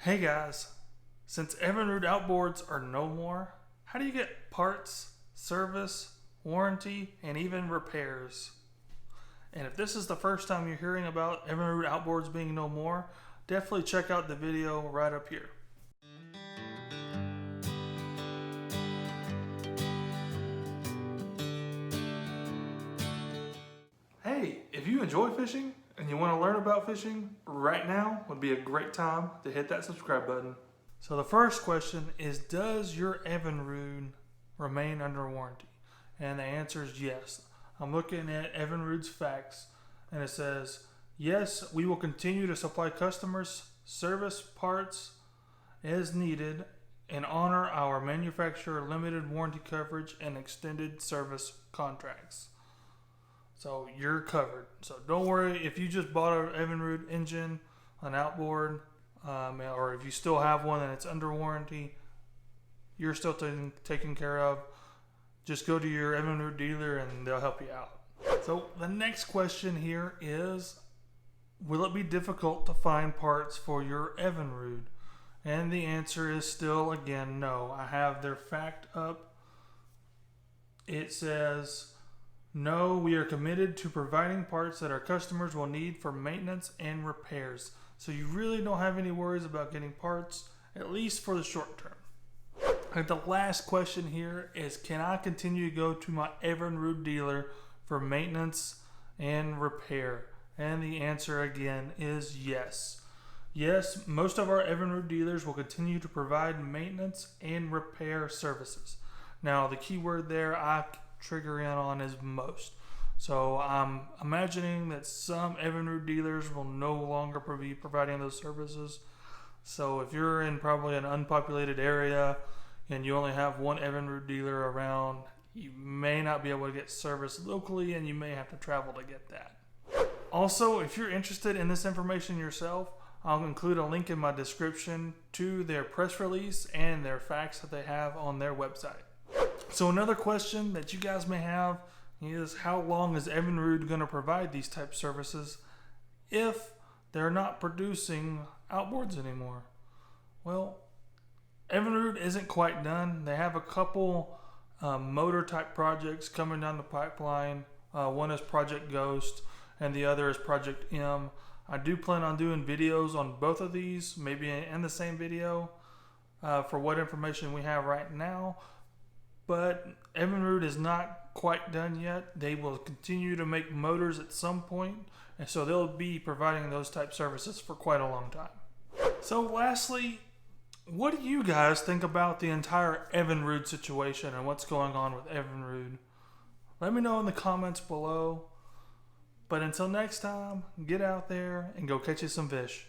Hey guys, since EVINRUDE Outboards are no more, how do you get parts, service, warranty, and even repairs? And if this is the first time you're hearing about EVINRUDE Outboards being no more, definitely check out the video right up here. Hey, if you enjoy fishing and you want to learn about fishing, right now would be a great time to hit that subscribe button. So the first question is, does your EVINRUDE remain under warranty? And the answer is yes. I'm looking at EVINRUDE's facts and it says, yes, we will continue to supply customers service parts as needed and honor our manufacturer limited warranty coverage and extended service contracts. So you're covered. So don't worry if you just bought an EVINRUDE engine, an outboard, or if you still have one and it's under warranty, you're still taken care of. Just go to your EVINRUDE dealer and they'll help you out. So the next question here is, will it be difficult to find parts for your EVINRUDE? And the answer is still, again, no. I have their fact up. It says, no, we are committed to providing parts that our customers will need for maintenance and repairs. So you really don't have any worries about getting parts, at least for the short term. And the last question here is, can I continue to go to my EVINRUDE dealer for maintenance and repair? And the answer again is yes. Yes, most of our EVINRUDE dealers will continue to provide maintenance and repair services. Now the key word there I trigger in on is most. So I'm imagining that some EVINRUDE dealers will no longer be providing those services. So if you're in probably an unpopulated area and you only have one EVINRUDE dealer around, you may not be able to get service locally and you may have to travel to get that. Also, if you're interested in this information yourself, I'll include a link in my description to their press release and their facts that they have on their website. So another question that you guys may have is, how long is EVINRUDE going to provide these type services if they're not producing outboards anymore? Well, EVINRUDE isn't quite done. They have a couple motor type projects coming down the pipeline. One is Project Ghost and the other is Project M. I do plan on doing videos on both of these, maybe in the same video for what information we have right now. But EVINRUDE is not quite done yet. They will continue to make motors at some point, and so they'll be providing those type services for quite a long time. So lastly, what do you guys think about the entire EVINRUDE situation and what's going on with EVINRUDE? Let me know in the comments below. But until next time, get out there and go catch you some fish.